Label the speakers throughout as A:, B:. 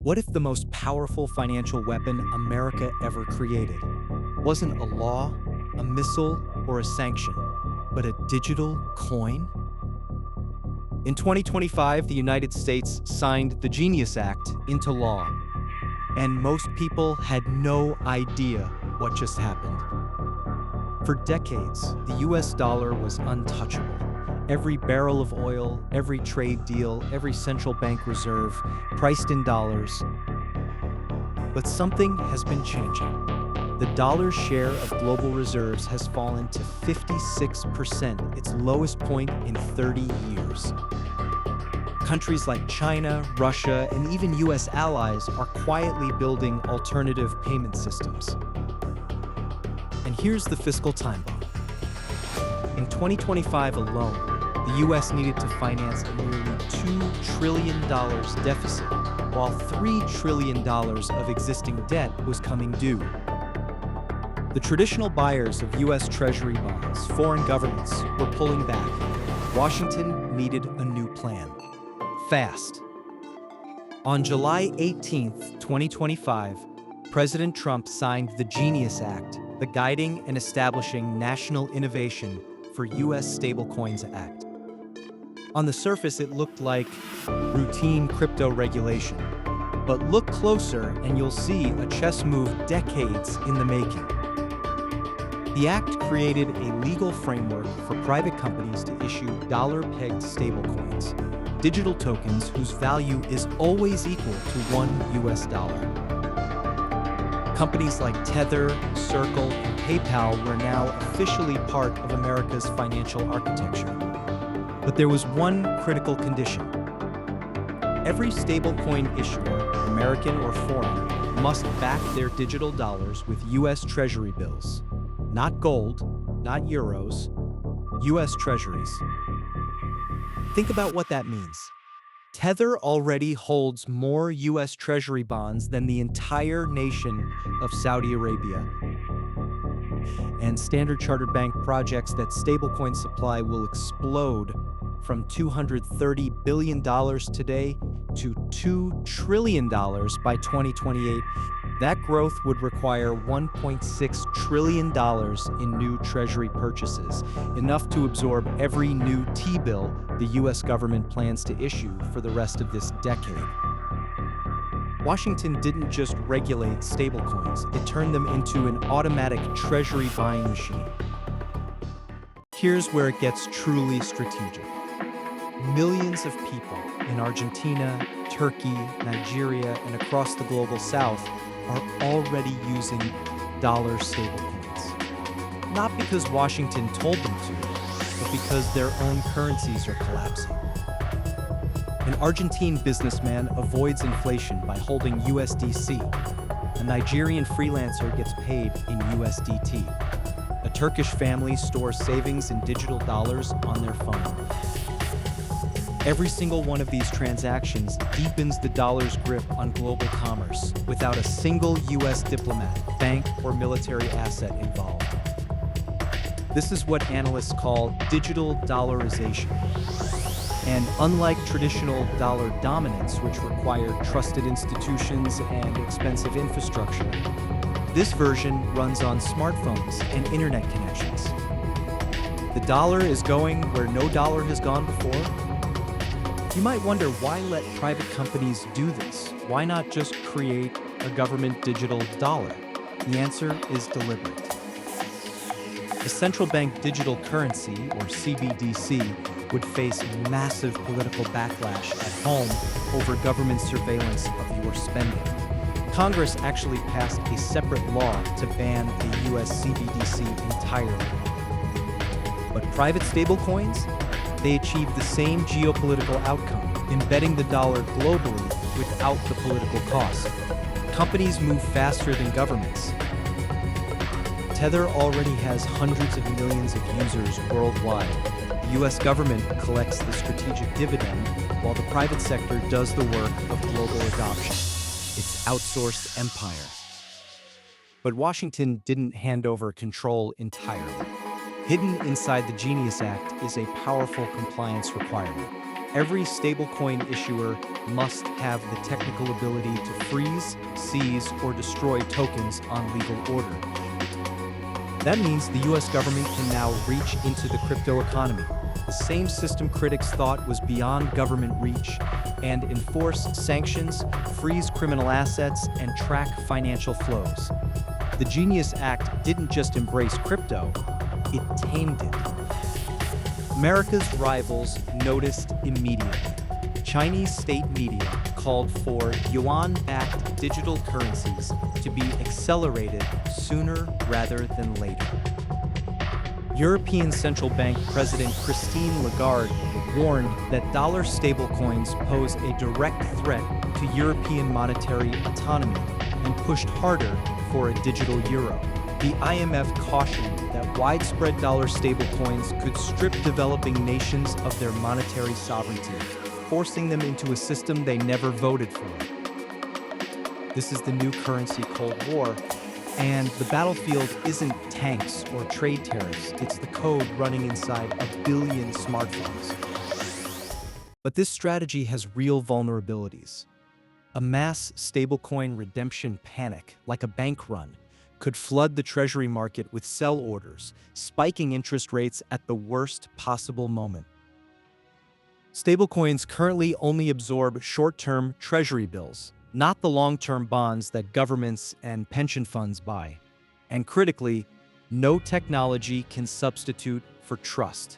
A: What if the most powerful financial weapon America ever created wasn't a law, a missile, or a sanction, but a digital coin? In 2025, the United States signed the Genius Act into law, and most people had no idea what just happened. For decades, the US dollar was untouchable. Every barrel of oil, every trade deal, every central bank reserve, priced in dollars. But something has been changing. The dollar's share of global reserves has fallen to 56%, its lowest point in 30 years. Countries like China, Russia, and even US allies are quietly building alternative payment systems. And here's the fiscal time bomb. In 2025 alone, the US needed to finance a nearly $2 trillion deficit, while $3 trillion of existing debt was coming due. The traditional buyers of US Treasury bonds, foreign governments, were pulling back. Washington needed a new plan. Fast. On July 18, 2025, President Trump signed the Genius Act, the Guiding and Establishing National Innovation for U.S. Stablecoins Act. On the surface, it looked like routine crypto regulation. But look closer and you'll see a chess move decades in the making. The act created a legal framework for private companies to issue dollar-pegged stablecoins, digital tokens whose value is always equal to $1 US. Companies like Tether, Circle, and PayPal were now officially part of America's financial architecture. But there was one critical condition. Every stablecoin issuer, American or foreign, must back their digital dollars with US Treasury bills. Not gold, not euros, US Treasuries. Think about what that means. Tether already holds more US Treasury bonds than the entire nation of Saudi Arabia. And Standard Chartered Bank projects that stablecoin supply will explode from $230 billion today to $2 trillion by 2028. That growth would require $1.6 trillion in new Treasury purchases, enough to absorb every new T-bill the US government plans to issue for the rest of this decade. Washington didn't just regulate stablecoins, it turned them into an automatic Treasury buying machine. Here's where it gets truly strategic. Millions of people in Argentina, Turkey, Nigeria, and across the global south are already using dollar stablecoins. Not because Washington told them to, but because their own currencies are collapsing. An Argentine businessman avoids inflation by holding USDC. A Nigerian freelancer gets paid in USDT. A Turkish family stores savings in digital dollars on their phone. Every single one of these transactions deepens the dollar's grip on global commerce without a single US diplomat, bank, or military asset involved. This is what analysts call digital dollarization. And unlike traditional dollar dominance, which required trusted institutions and expensive infrastructure, this version runs on smartphones and internet connections. The dollar is going where no dollar has gone before. You might wonder, why let private companies do this? Why not just create a government digital dollar? The answer is deliberate. The central bank digital currency, or CBDC, would face massive political backlash at home over government surveillance of your spending. Congress actually passed a separate law to ban the US CBDC entirely. But private stablecoins? They achieved the same geopolitical outcome, embedding the dollar globally without the political cost. Companies move faster than governments. Tether already has hundreds of millions of users worldwide. The US government collects the strategic dividend, while the private sector does the work of global adoption. It's outsourced empire. But Washington didn't hand over control entirely. Hidden inside the Genius Act is a powerful compliance requirement. Every stablecoin issuer must have the technical ability to freeze, seize, or destroy tokens on legal order. That means the US government can now reach into the crypto economy, the same system critics thought was beyond government reach, and enforce sanctions, freeze criminal assets, and track financial flows. The Genius Act didn't just embrace crypto, it tamed it. America's rivals noticed immediately. Chinese state media called for yuan-backed digital currencies to be accelerated sooner rather than later. European Central Bank President Christine Lagarde warned that dollar stablecoins pose a direct threat to European monetary autonomy and pushed harder for a digital euro. The IMF cautioned that widespread dollar stablecoins could strip developing nations of their monetary sovereignty, forcing them into a system they never voted for. This is the new currency Cold War, and the battlefield isn't tanks or trade tariffs, it's the code running inside a billion smartphones. But this strategy has real vulnerabilities. A mass stablecoin redemption panic, like a bank run, could flood the Treasury market with sell orders, spiking interest rates at the worst possible moment. Stablecoins currently only absorb short-term Treasury bills, not the long-term bonds that governments and pension funds buy. And critically, no technology can substitute for trust.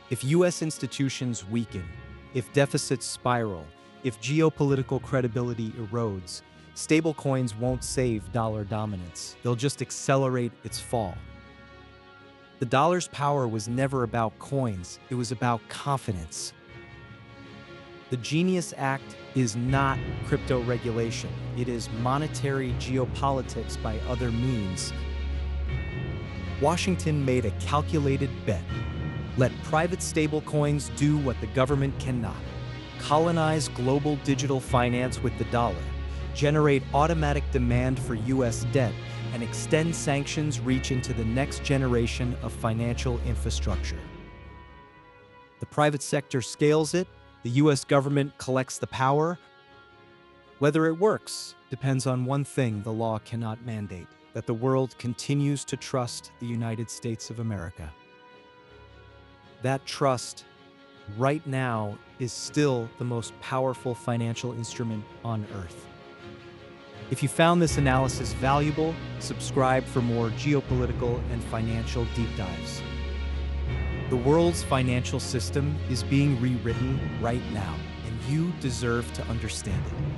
A: If US institutions weaken, if deficits spiral, if geopolitical credibility erodes, stablecoins won't save dollar dominance. They'll just accelerate its fall. The dollar's power was never about coins, it was about confidence. The Genius Act is not crypto regulation. It is monetary geopolitics by other means. Washington made a calculated bet. Let private stablecoins do what the government cannot. Colonize global digital finance with the dollar, generate automatic demand for US debt, and extend sanctions reach into the next generation of financial infrastructure. The private sector scales it, the US government collects the power. Whether it works depends on one thing the law cannot mandate: that the world continues to trust the United States of America. That trust, right now, is still the most powerful financial instrument on Earth. If you found this analysis valuable, subscribe for more geopolitical and financial deep dives. The world's financial system is being rewritten right now, and you deserve to understand it.